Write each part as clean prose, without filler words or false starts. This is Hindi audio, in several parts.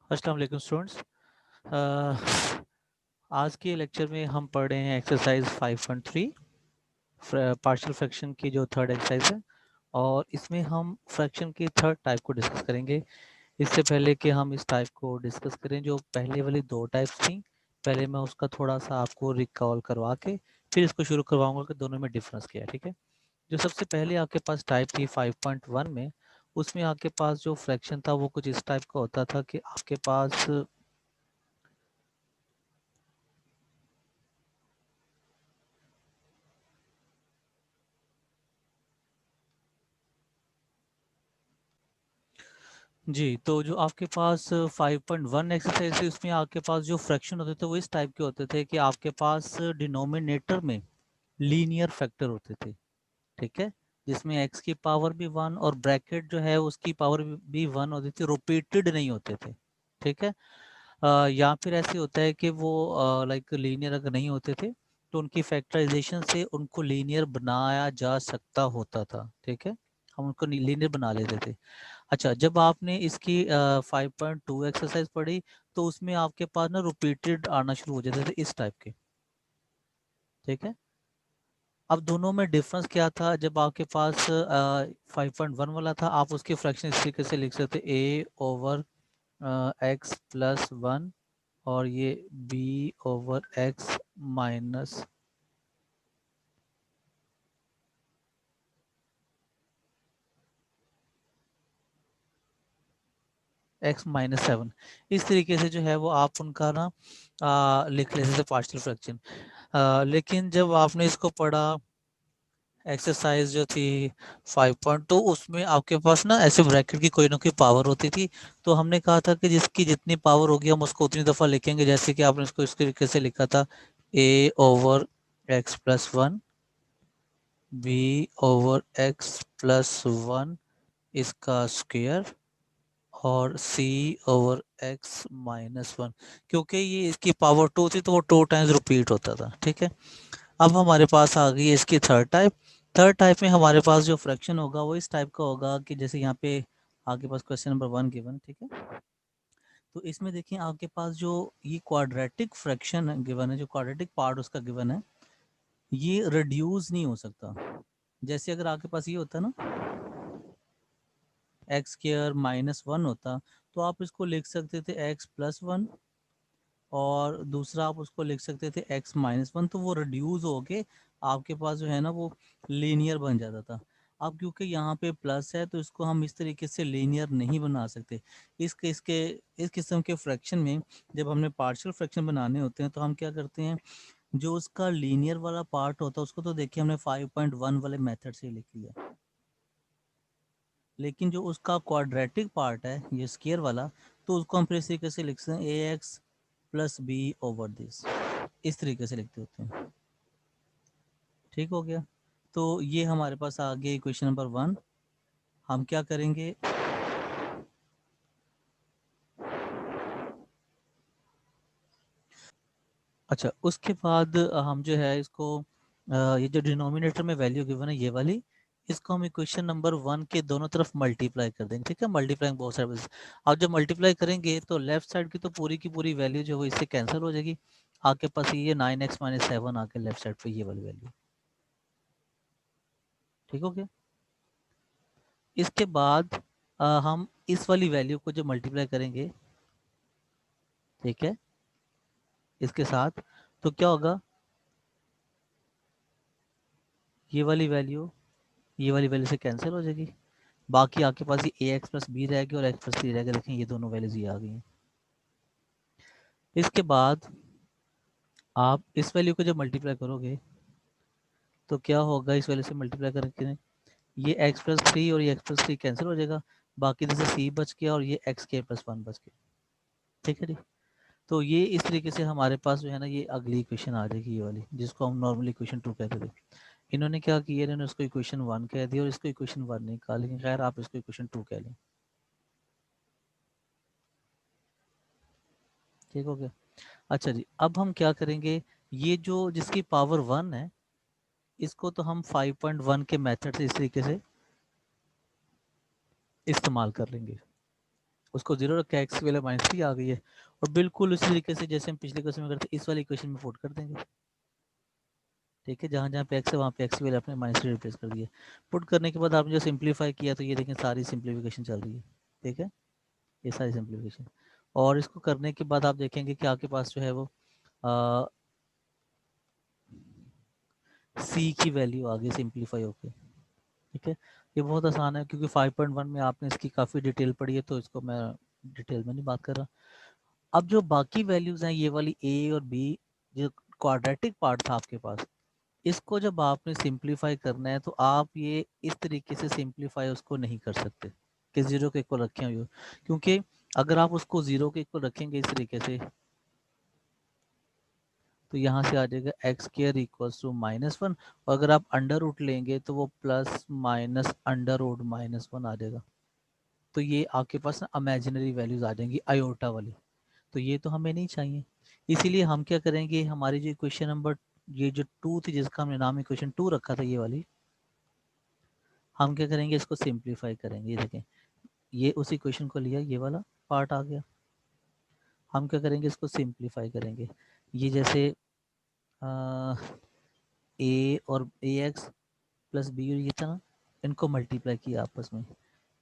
अस्सलाम वालेकुम स्टूडेंट्स। आज के लेक्चर में हम पढ़ रहे हैं एक्सरसाइज 5.3 पार्शियल फ्रैक्शन की जो थर्ड एक्सरसाइज है, और इसमें हम फ्रैक्शन की थर्ड टाइप को डिस्कस करेंगे। इससे पहले कि हम इस टाइप को डिस्कस करें, जो पहले वाली दो टाइप्स थी, पहले मैं उसका थोड़ा सा आपको रिकॉल करवा के फिर इसको शुरू करवाऊंगा कि दोनों में डिफरेंस क्या है। ठीक है, जो सबसे पहले आपके पास टाइप थी 5.1 में, उसमें आपके पास जो फ्रैक्शन था वो कुछ इस टाइप का होता था कि आपके पास जी, तो जो आपके पास 5.1 एक्सरसाइज थी, उसमें आपके पास जो फ्रैक्शन होते थे वो इस टाइप के होते थे कि आपके पास डिनोमिनेटर में लीनियर फैक्टर होते थे। ठीक है, जिसमें x की पावर भी 1 और ब्रैकेट जो है उसकी पावर भी 1 होती थी, रिपीटेड नहीं होते थे। ठीक है, या फिर ऐसे होता है कि वो लाइक लीनियर अगर नहीं होते थे तो उनकी फैक्टराइजेशन से उनको लीनियर बनाया जा सकता होता था। ठीक है, हम उनको लीनियर बना लेते थे। अच्छा, जब आपने इसकी 5.2 एक्सरसाइज पढ़ी तो उसमें आपके पास ना रिपीटेड आना शुरू हो जाते थे इस टाइप के। ठीक है, अब दोनों में डिफरेंस क्या था? जब आपके पास 5.1 वाला था, आप उसके फ्रैक्शन इस तरीके से लिख सकते ए ओवर एक्स प्लस वन, और ये B over x minus x-7। इस तरीके से जो है वो आप उनका ना लिख लेते थे पार्शियल फ्रैक्शन। लेकिन जब आपने इसको पढ़ा, एक्सरसाइज जो थी 5.2, उसमें आपके पास ना ऐसे ब्रैकेट की कोई ना कोई पावर होती थी। तो हमने कहा था कि जिसकी जितनी पावर होगी हम उसको उतनी दफ़ा लिखेंगे। जैसे कि आपने इसको इस तरीके से लिखा था, a over X plus one, B over X plus one इसका स्क्वायर, और c over x minus one. क्योंकि ये इसकी पावर 2 थी तो वो 2 टाइम्स रिपीट होता था। ठीक है, अब हमारे पास आ गई है इसकी थर्ड टाइप। थर्ड टाइप में हमारे पास जो फ्रैक्शन होगा वो इस टाइप का होगा कि जैसे यहाँ पे आपके पास क्वेश्चन नंबर 1 गिवन। ठीक है, तो इसमें देखिए आपके पास जो ये क्वाड्रेटिक फ्रैक्शन गिवन है, जो क्वाड्रेटिक पार्ट उसका गिवन है, ये रिड्यूस नहीं हो सकता। जैसे अगर आपके पास ये होता ना एक्स स्क्वायर माइनस वन होता, तो आप इसको लिख सकते थे एक्स प्लस वन, और दूसरा आप उसको लिख सकते थे x माइनस वन। तो वो रिड्यूस हो के आपके पास जो है ना वो लीनियर बन जाता था। अब क्योंकि यहाँ पे प्लस है तो इसको हम इस तरीके से लीनियर नहीं बना सकते। इसके इस किस्म के फ्रैक्शन में जब हमने पार्शियल फ्रैक्शन बनाने होते हैं तो हम क्या करते हैं, जो उसका लीनियर वाला पार्ट होता है उसको तो देखिए हमने 5.1 वाले मेथड से लिख लिया, लेकिन जो उसका क्वाड्रेटिक पार्ट है ये स्क्वायर वाला, तो उसको हम फिर इस तरीके से लिख सकते हैं A X plus B over this, इस तरीके से लिखते होते हैं। ठीक हो गया, तो ये हमारे पास आ गया क्वेश्चन नंबर 1। हम क्या करेंगे, अच्छा उसके बाद हम जो है इसको ये जो डिनोमिनेटर में वैल्यू गिवन है ये वाली, इसको हम इक्वेशन नंबर 1 के दोनों तरफ मल्टीप्लाई कर देंगे। ठीक है, मल्टीप्लाइंग बोथ साइड्स। अब जब मल्टीप्लाई करेंगे तो लेफ्ट साइड की तो पूरी की पूरी वैल्यू जो है वो इससे कैंसिल हो जाएगी। आपके पास ये 9x माइनस 7 आके लेफ्ट साइड पे ये वाली वैल्यू। ठीक हो गया, इसके बाद हम इस वाली वैल्यू को जो मल्टीप्लाई करेंगे, ठीक है, इसके साथ, तो क्या होगा, ये वाली वैल्यू ये वाली वैल्यू से कैंसिल हो जाएगी। बाकी आपके पास ये ए एक्स प्लस बी रहेगी और एक्स प्लस सी रहेगा। देखें ये दोनों वैल्यूज ये आ गई हैं। इसके बाद आप इस वैल्यू को जब मल्टीप्लाई करोगे तो क्या होगा, इस वैल्यू से मल्टीप्लाई करके ये एक्स प्लस थ्री और ये एक्स प्लस थ्री कैंसिल हो जाएगा। बाकी जैसे सी बच गया और ये एक्स के प्लस वन बच गया। ठीक है जी, तो ये इस तरीके से हमारे पास जो है ना ये अगली इक्वेशन आ जाएगी, ये वाली जिसको हम नॉर्मली इक्वेशन 2 कहते थे। इन्होंने क्या किया, इन्होंने उसको इक्वेशन 1 कह दिया और इसको इक्वेशन 1 नहीं कहा, लेकिन खैर आप इसको इक्वेशन 2 कह लें। ठीक हो गया, अच्छा जी, अब हम क्या करेंगे, ये जो जिसकी पावर 1 है इसको तो हम 5.1 के मेथड से इस तरीके से इस्तेमाल कर लेंगे। उसको 0 रखा है, एक्स की वैल्यू -3 आ गई है। और बिल्कुल उसी तरीके से जैसे हम पिछले क्वेश्चन में करते इस वाली इक्वेशन में पुट कर देंगे। ठीक है, जहाँ जहाँ पे एक्स है वहाँ पे एक्स की वैल्यू अपने -3 रिप्लेस कर दिया। पुट करने के बाद आपने जो सिंप्लीफाई किया तो ये देखें सारी सिंप्लीफिकेशन चल रही है। ठीक है, ये सारी सिंप्लीफिकेशन। और इसको करने के बाद आप देखेंगे कि आपके पास जो है वो सी की वैल्यू आ गई सिंप्लीफाई होके। ठीक है, ये बहुत आसान है क्योंकि 5.1 में आपने इसकी काफ़ी डिटेल पढ़ी है, तो इसको मैं डिटेल में नहीं बात कर रहा। अब जो बाकी वैल्यूज हैं ये वाली ए और बी, जो क्वाड्रेटिक पार्ट था आपके पास, इसको जब आपने सिंप्लीफाई करना है तो आप ये इस तरीके से सिंप्लीफाई उसको नहीं कर सकते कि 0 के इक्वल रखे हुए, क्योंकि अगर आप उसको 0 के इक्वल रखेंगे इस तरीके से तो यहाँ से आ जाएगा एक्स स्क्वायर इक्वल्स टू -1, और अगर आप अंडर रूट लेंगे तो वो प्लस माइनस अंडर रूट -1 आ जाएगा। तो ये आपके पास ना इमेजिनरी वैल्यूज आ जाएंगी आयोटा वाली, तो ये तो हमें नहीं चाहिए। इसीलिए हम क्या करेंगे, हमारी जो इक्वेशन नंबर ये जो 2 थी जिसका हमने नाम इक्वेशन 2 रखा था ये वाली, हम क्या करेंगे इसको सिंप्लीफाई करेंगे। ये देखें, ये उस इक्वेशन को लिया, ये वाला पार्ट आ गया। हम क्या करेंगे इसको सिंप्लीफाई करेंगे। ये जैसे ए और ए एक्स प्लस बी और ये था ना, इनको मल्टीप्लाई किया आपस में।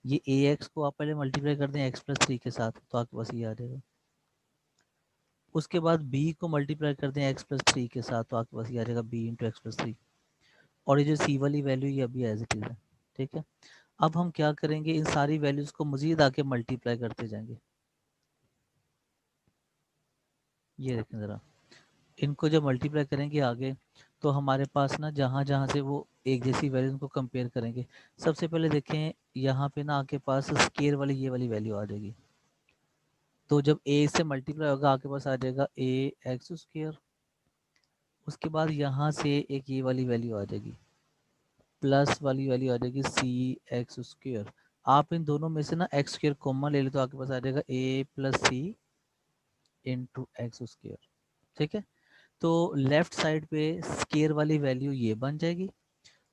ये ए एक्स को आप पहले मल्टीप्लाई कर दें x+3 के साथ तो आपके पास ये आ जाएगा। उसके बाद b को मल्टीप्लाई कर दें x+3 के साथ तो आपके पास ये आ जाएगा b इंटू x+3। और ये जो c वाली वैल्यू ये अभी एज इट इज है। ठीक है, अब हम क्या करेंगे, इन सारी वैल्यूज को मजीद आके मल्टीप्लाई करते जाएंगे। ये देखें ज़रा, इनको जब मल्टीप्लाई करेंगे आगे तो हमारे पास ना जहाँ जहाँ से वो एक जैसी वैल्यूज को कंपेयर करेंगे। सबसे पहले देखें यहाँ पे ना आपके पास स्केयर वाली ये वाली वैल्यू आ जाएगी। तो जब a से मल्टीप्लाई होगा आपके पास आ जाएगा a एक्स स्क्वायर। उसके बाद यहाँ से एक ये वाली वैल्यू आ जाएगी, प्लस वाली वैल्यू आ जाएगी सी एक्स स्क्वायर। आप इन दोनों में से ना एक्स स्क्वायर कॉमन ले ले तो आपके पास आ जाएगा a+c इंटू एक्स स्क्वायर। ठीक है, तो लेफ्ट साइड पे स्क्वायर वाली वैल्यू ये बन जाएगी,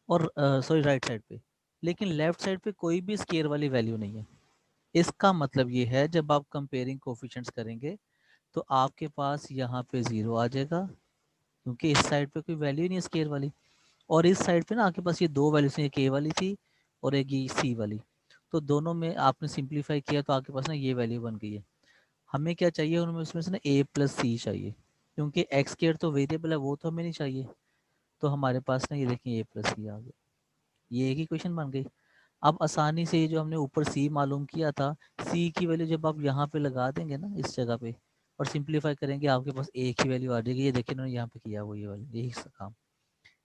और सॉरी राइट साइड पे, लेकिन लेफ्ट साइड पे कोई भी स्क्वायर वाली वैल्यू नहीं है। इसका मतलब ये है जब आप कंपेयरिंग कोफिशिएंट्स करेंगे तो आपके पास यहाँ पे 0 आ जाएगा, क्योंकि इस साइड पे कोई वैल्यू नहीं है स्केयर वाली। और इस साइड पे ना आपके पास ये दो वैल्यूज हैं, एक ए वाली थी और एक ये सी वाली। तो दोनों में आपने सिंप्लीफाई किया तो आपके पास ना ये वैल्यू बन गई है। हमें क्या चाहिए उनमें, उसमें से ना a+c चाहिए, क्योंकि एक्स स्केयर तो वेरिएबल है वो तो हमें नहीं चाहिए। तो हमारे पास ना ये देखिए a+c आ गया, ये एक ही क्वेश्चन बन गई। अब आसानी से ये जो हमने ऊपर c मालूम किया था, c की वैल्यू जब आप यहाँ पे लगा देंगे ना इस जगह पे और सिंप्लीफाई करेंगे आपके पास a की वैल्यू आ जाएगी। ये देखिए इन्होंने यहाँ पे किया वो ये वाली यही काम।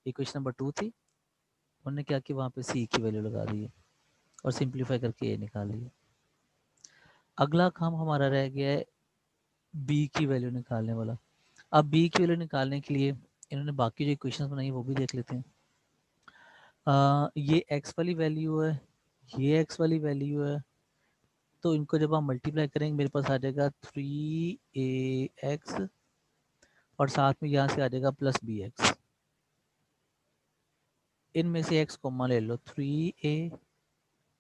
इक्वेशन नंबर 2 थी, उन्होंने क्या किया वहाँ पे c की वैल्यू लगा दी है और सिंप्लीफाई करके a निकाल लिया। अगला काम हमारा रह गया है b की वैल्यू निकालने वाला। अब b की वैल्यू निकालने के लिए इन्होंने बाकी जो इक्वेशंस बनाई वो भी देख लेते हैं। ये x वाली वैल्यू है, ये x वाली वैल्यू है, तो इनको जब आप मल्टीप्लाई करेंगे मेरे पास आ जाएगा 3ax और साथ में यहाँ से आ जाएगा +bx। इनमें से x कॉमन ले लो, 3a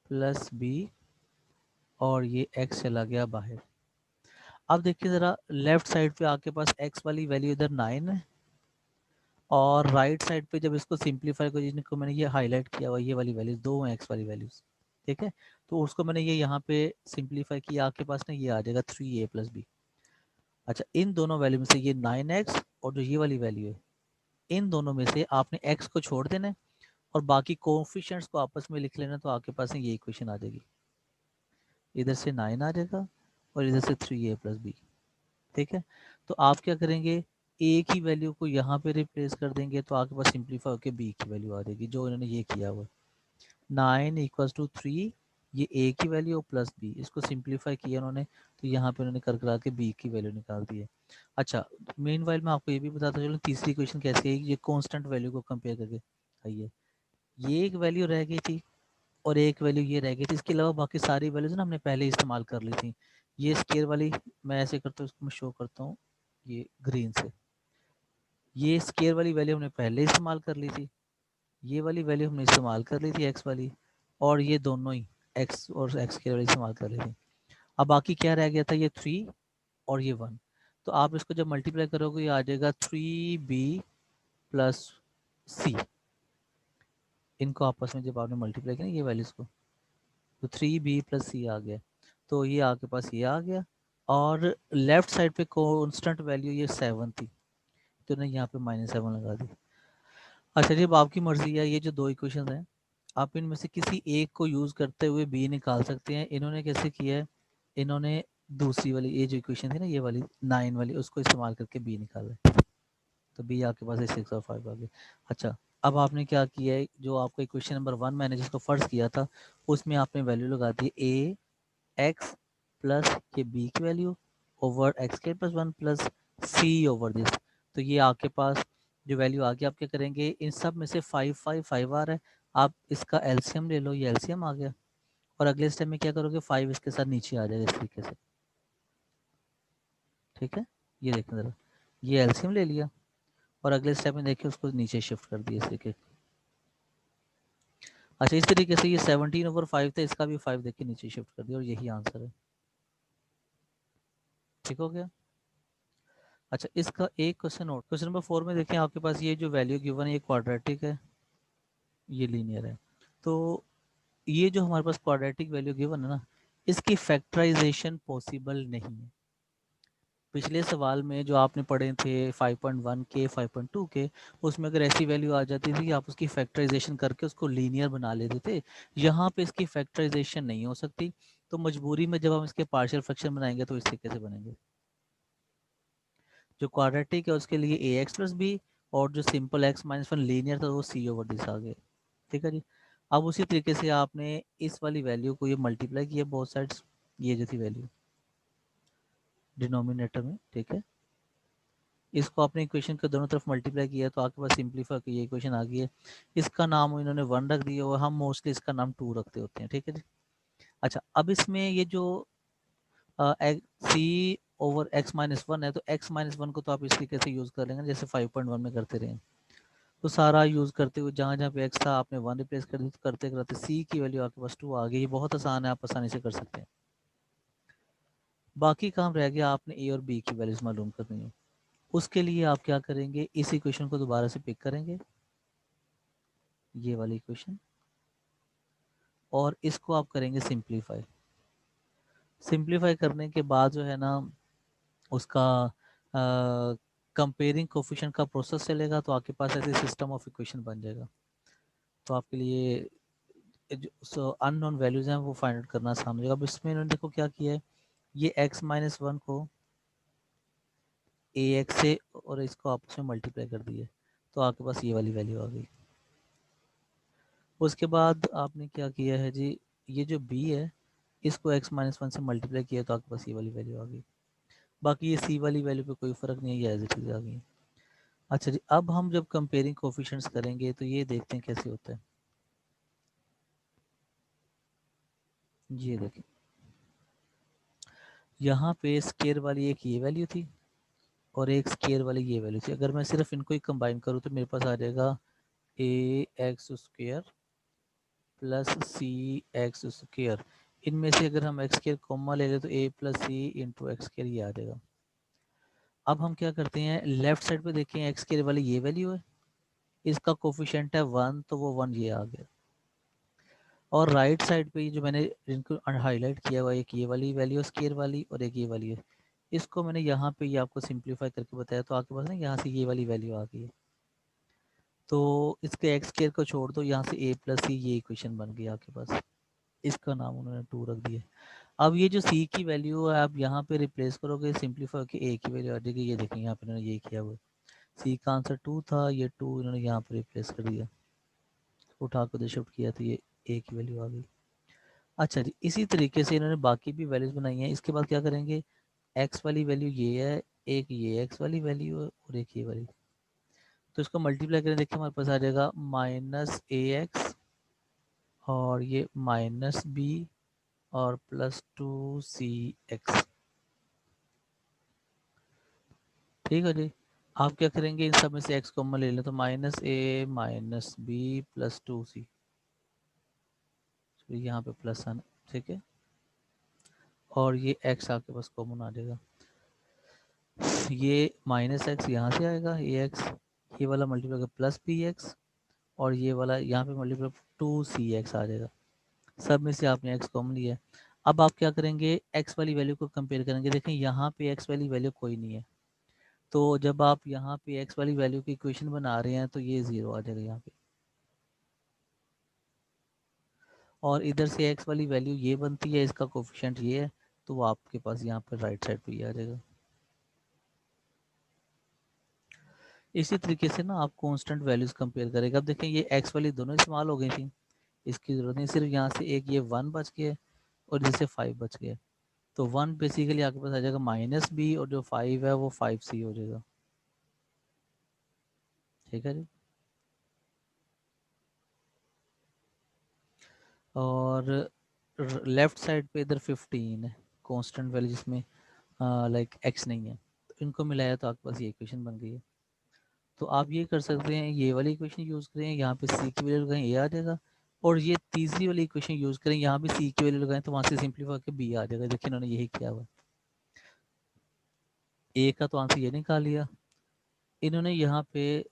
+ b और ये x चला गया बाहर। अब देखिए ज़रा लेफ्ट साइड पे आपके पास x वाली वैल्यू इधर 9 है, और राइट साइड पे जब इसको सिंप्लीफाई को जिनको मैंने ये हाईलाइट किया हुआ ये वाली वैल्यूज दो हैं x वाली वैल्यूज। ठीक है, तो उसको मैंने ये यहाँ पे सिंप्लीफाई किया, आपके पास ना ये आ जाएगा 3a + b। अच्छा, इन दोनों वैल्यू में से ये 9x और जो ये वाली वैल्यू है, इन दोनों में से आपने x को छोड़ देना है और बाकी कोफिशिएंट्स को आपस में लिख लेना, तो आपके पास ये इक्वेशन आ जाएगी। इधर से 9 आ जाएगा और इधर से 3a + b। ठीक है, तो आप क्या करेंगे, a की वैल्यू को यहाँ पे रिप्लेस कर देंगे तो आपके पास सिंप्लीफाई होकर b की वैल्यू आ जाएगी, जो इन्होंने ये किया हुआ 9 = 3, ये a की वैल्यू प्लस b, इसको सिंप्लीफाई किया उन्होंने तो यहाँ पे उन्होंने कर करा के b की वैल्यू निकाल दी है। अच्छा, मीनवाइल मैं आपको ये भी बताता चलूँ तीसरी इक्वेशन कैसे है, ये कांस्टेंट वैल्यू को कंपेयर करके आई है। ये एक वैल्यू रह गई थी और एक वैल्यू ये रह गई थी, इसके अलावा बाकी सारी वैल्यूज ना हमने पहले इस्तेमाल कर ली थी। ये स्केयर वाली मैं ऐसे करता हूँ, इसको मैं शो करता हूँ ये ग्रीन से, ये स्केयर वाली वैल्यू हमने पहले इस्तेमाल कर ली थी, ये वाली वैल्यू हमने इस्तेमाल कर ली थी एक्स वाली, और ये दोनों ही एक्स और एक्स की वैल्यू इस्तेमाल कर ली थी। अब बाकी क्या रह गया था, ये 3 और ये 1। तो आप इसको जब मल्टीप्लाई करोगे ये आ जाएगा 3b प्लस सी। इनको आपस में जब आपने मल्टीप्लाई किया ये वैल्यूज को, तो 3b प्लस सी आ गया। तो ये आपके पास ये आ गया, और लेफ्ट साइड पे कांस्टेंट वैल्यू ये 7 थी, तो ने यहाँ पे -7 लगा दी। अच्छा जी, अब आपकी मर्जी है, ये जो दो इक्वेशन हैं आप इनमें से किसी एक को यूज करते हुए बी निकाल सकते हैं। इन्होंने कैसे किया है, इन्होंने दूसरी वाली ये जो इक्वेशन थी ना, ये वाली 9 वाली, उसको इस्तेमाल करके बी निकाला है। तो बी आपके पास है 6 और 5 आ गए। अच्छा, अब आपने क्या किया है, जो आपका इक्वेशन नंबर 1 मैंने जिसको फर्ज किया था उसमें आपने वैल्यू लगा दी ए एक्स प्लस ये बी की वैल्यू ओवर एक्स के plus 1 plus C over this. तो ये आपके पास जो वैल्यू आ गई, आप क्या करेंगे, इन सब में से 5 5 5 आ रहा है, आप इसका एलसीएम ले लो, ये एलसीएम आ गया। और अगले स्टेप में क्या करोगे, 5 इसके साथ नीचे आ जाएगा इस तरीके से। ठीक है, ये देखना जरा, ये एलसीएम ले लिया और अगले स्टेप में देखिए उसको नीचे शिफ्ट कर दिया इस तरीके। अच्छा, इस तरीके से ये 17/5 था, इसका भी 5 देखिए नीचे शिफ्ट कर दिया और यही आंसर है। ठीक हो गया। अच्छा, इसका एक क्वेश्चन और, क्वेश्चन नंबर 4 में देखें आपके पास ये जो वैल्यू गिवन है ये क्वाड्रेटिक है, ये लीनियर है। तो ये जो हमारे पास क्वाड्रेटिक वैल्यू गिवन है ना, इसकी फैक्टराइजेशन पॉसिबल नहीं है। पिछले सवाल में जो आपने पढ़े थे 5.1 के 5.2 के, उसमें अगर ऐसी वैल्यू आ जाती थी आप उसकी फैक्टराइजेशन करके उसको लीनियर बना लेते थे। यहाँ पे इसकी फैक्टराइजेशन नहीं हो सकती, तो मजबूरी में जब हम इसके पार्शियल फ्रैक्शन बनाएंगे तो इस तरीके से बनेंगे। जो क्वाड्रेटिक है उसके लिए ए एक्स प्लस बी, और जो simple x minus one linear था वो सी ओवर दिस आ गए। ठीक है जी। अब उसी तरीके से आपने इस वाली वैल्यू को ये मल्टीप्लाई किया बोथ साइड्स, ये जो थी वैल्यू डिनोमिनेटर में। ठीक है, इसको आपने इक्वेशन के दोनों तरफ मल्टीप्लाई किया तो आपके पास सिंपलीफाई की ये इक्वेशन आ गई है। इसका नाम इन्होंने 1 रख दिया और हम मोस्टली इसका नाम 2 रखते होते हैं। ठीक है जी। अच्छा, अब इसमें ये जो सी ओवर एक्स माइनस वन है, तो एक्स माइनस वन को तो आप इस तरीके से यूज़ कर लेंगे जैसे 5.1 में करते रहे। तो सारा यूज़ करते हुए जहाँ जहाँ पे एक्स था आपने 1 रिप्लेस कर दी, तो करते करते सी की वैल्यू आपके पास 2 आ गई। ये बहुत आसान है, आप आसानी से कर सकते हैं। बाकी काम रह गया, आपने ए और बी की वैल्यूज मालूम करनी है। उसके लिए आप क्या करेंगे, इस इक्वेशन को दोबारा से पिक करेंगे, ये वाली इक्वेशन, और इसको आप करेंगे सिंप्लीफाई। सिंप्लीफाई करने के बाद जो है ना उसका कंपेयरिंग कोफिशिएंट का प्रोसेस चलेगा, तो आपके पास ऐसे सिस्टम ऑफ इक्वेशन बन जाएगा। तो आपके लिए जो अननोन वैल्यूज हैं वो फाइंड आउट करना आसान हो जाएगा। अब इसमें इन्होंने देखो क्या किया है, ये x माइनस वन को ए एक्स से और इसको आपस में मल्टीप्लाई कर दिए, तो आपके पास ये वाली वैल्यू आ गई। उसके बाद आपने क्या किया है जी, ये जो b है इसको x माइनस वन से मल्टीप्लाई किया तो आपके पास ये वाली वैल्यू आ गई। बाकी ये c वाली वैल्यू पे कोई फ़र्क नहीं है, ये एज इट इज आ गई। अच्छा जी, अब हम जब कंपेयरिंग कोफिशिएंट्स करेंगे तो ये देखते हैं कैसे होता है। ये देखें, यहाँ पे स्केयर वाली एक ये वैल्यू थी और एक स्केयर वाली ये वैल्यू थी। अगर मैं सिर्फ इनको ही कंबाइन करूँ तो मेरे पास आ जाएगा ए एक्स स्क्वेयर प्लस सी एक्स स्क्वेयर। इनमें से अगर हम एक्स स्क्वेयर कॉमा ले लें तो ए प्लस सी इंटू एक्स स्क्वेयर ये आ जाएगा। अब हम क्या करते हैं, लेफ्ट साइड पे देखें एक्स स्क्वेयर वाली ये वैल्यू है, इसका कोफिशिएंट है 1, तो वो 1 ये आ गया। और राइट साइड पे ये जो मैंने इनको हाईलाइट किया हुआ, एक ये वाली वैल्यू स्क्वेयर वाली और एक ये वाली है, इसको मैंने यहाँ पे ये आपको सिंप्लीफाई करके बताया, तो आपके पास ना यहाँ से ये वाली वैल्यू आ गई है। तो इसके एक्स स्क्वायर को छोड़ दो, यहाँ से ए प्लस सी ये इक्वेशन बन गई आपके पास। इसका नाम उन्होंने 2 रख दिया। अब ये जो सी की वैल्यू है आप यहाँ पे रिप्लेस करोगे, सिंप्लीफाई के ए की वैल्यू आ जाएगी। ये देखें यहाँ पे इन्होंने ये किया हुआ है, सी का आंसर 2 था, ये 2 इन्होंने यहाँ पे रिप्लेस कर दिया, उठा कर शिफ्ट किया तो ये ए की वैल्यू आ गई। अच्छा जी, इसी तरीके से इन्होंने बाकी भी वैल्यूज बनाई हैं। इसके बाद क्या करेंगे, एक्स वाली वैल्यू ये है, एक ये एक्स वाली वैल्यू है और एक ये वाली, तो इसको मल्टीप्लाई करें, देखिए हमारे पास आ जाएगा माइनस ए एक्स और ये माइनस बी और प्लस 2cx। ठीक है जी। आप क्या करेंगे, इन सब में से x कॉमन ले लें, तो माइनस ए माइनस बी प्लस 2c, तो यहाँ पे प्लस आना। ठीक है, और ये x आपके पास कॉमन आ जाएगा, ये माइनस एक्स यहाँ से आएगा, ये एक्स, ये वाला मल्टीप्लाई कर प्लस बी एक्स, और ये वाला यहाँ पे मल्टीप्लाई 2c x आ जाएगा। सब में से आपने x कॉमन लिया है। अब आप क्या करेंगे, x वाली वैल्यू को कंपेयर करेंगे। देखें यहाँ पे x वाली वैल्यू कोई नहीं है, तो जब आप यहाँ पे x वाली वैल्यू की इक्वेशन बना रहे हैं तो ये 0 आ जाएगा यहाँ पे, और इधर से x वाली वैल्यू ये बनती है, इसका कोफिशिएंट ये है, तो वो आपके पास यहाँ पर राइट साइड पे ये आ जाएगा। इसी तरीके से ना आप कांस्टेंट वैल्यूज कंपेयर करेंगे। अब देखें ये x वाली दोनों इस्तेमाल हो गई थी, इसकी ज़रूरत नहीं, सिर्फ यहाँ से एक ये 1 बच गया और जैसे 5 बच गया, तो 1 बेसिकली आपके पास आ जाएगा माइनस बी, और जो 5 है वो 5c हो जाएगा। ठीक है जी। और लेफ्ट साइड पे इधर 15 है कांस्टेंट वैल्यू, जिसमें लाइक x नहीं है, तो इनको मिलाया तो आपके पास ये इक्वेशन बन गई है। तो आप ये कर सकते हैं, ये वाली इक्वेशन यूज़ करें, यहाँ पे c की वैल्यू लगाएं, ये आ जाएगा, और ये तीसरी वाली इक्वेशन यूज़ करें, यहाँ भी c की वैल्यू लगाएं, तो वहाँ से सिंप्लीफाई करके b आ जाएगा। देखिए इन्होंने यही किया हुआ, a का तो आंसर ये निकाल लिया, इन्होंने यहाँ पे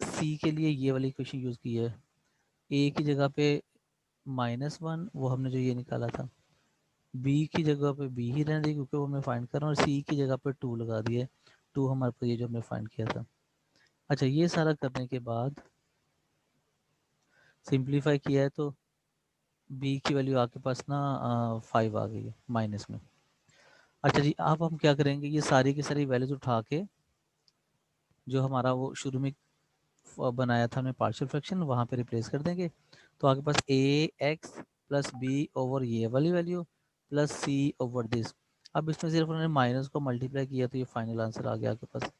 c के लिए ये वाली इक्वेशन यूज़ की है, a की जगह पे -1 वो हमने जो ये निकाला था, b की जगह पे b ही रहने दी क्योंकि वो मैं फाइंड कर रहा हूँ, और c की जगह पे 2 लगा दिए, 2 हमारे पास ये जो हमने फाइंड किया था। अच्छा, ये सारा करने के बाद सिंप्लीफाई किया है तो b की वैल्यू आपके पास ना 5 आ गई है माइनस में। अच्छा जी, अब हम क्या करेंगे, ये सारी की सारी वैल्यूज उठा के जो हमारा वो शुरू में बनाया था हमने पार्शियल फ्रैक्शन, वहाँ पे रिप्लेस कर देंगे, तो आपके पास A X plus B over ये वाली value plus C over this. अब इसमें सिर्फ उन्होंने माइनस को मल्टीप्लाई किया तो ये फाइनल आंसर आ गया आपके पास,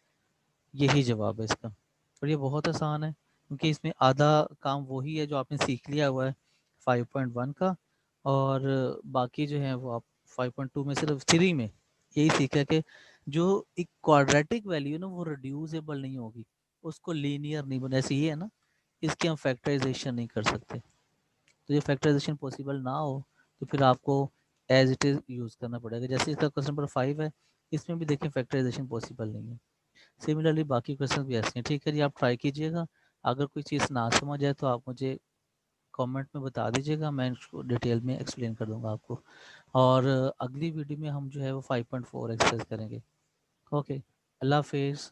यही जवाब है इसका। और ये बहुत आसान है क्योंकि इसमें आधा काम वही है जो आपने सीख लिया हुआ है 5.1 का, और बाकी जो है वो आप 5.2 में सिर्फ 3 में यही सीखा कि जो एक क्वाड्रेटिक वैल्यू ना वो रिड्यूसेबल नहीं होगी, उसको लीनियर नहीं बना, ऐसे ही है ना, इसकी हम फैक्टराइजेशन नहीं कर सकते, तो ये फैक्टराइजेशन पॉसिबल ना हो तो फिर आपको एज इट इज़ यूज़ करना पड़ेगा। जैसे इसका क्वेश्चन नंबर 5 है, इसमें भी देखें फैक्टराइजेशन पॉसिबल नहीं है। सिमिलरली बाकी क्वेश्चन भी ऐसे हैं। ठीक है जी, आप ट्राई कीजिएगा, अगर कोई चीज़ ना समझ आए तो आप मुझे कमेंट में बता दीजिएगा, मैं इसको डिटेल में एक्सप्लेन कर दूंगा आपको, और अगली वीडियो में हम जो है वो 5.4 एक्सरसाइज करेंगे। ओके, अल्लाह हाफिज़।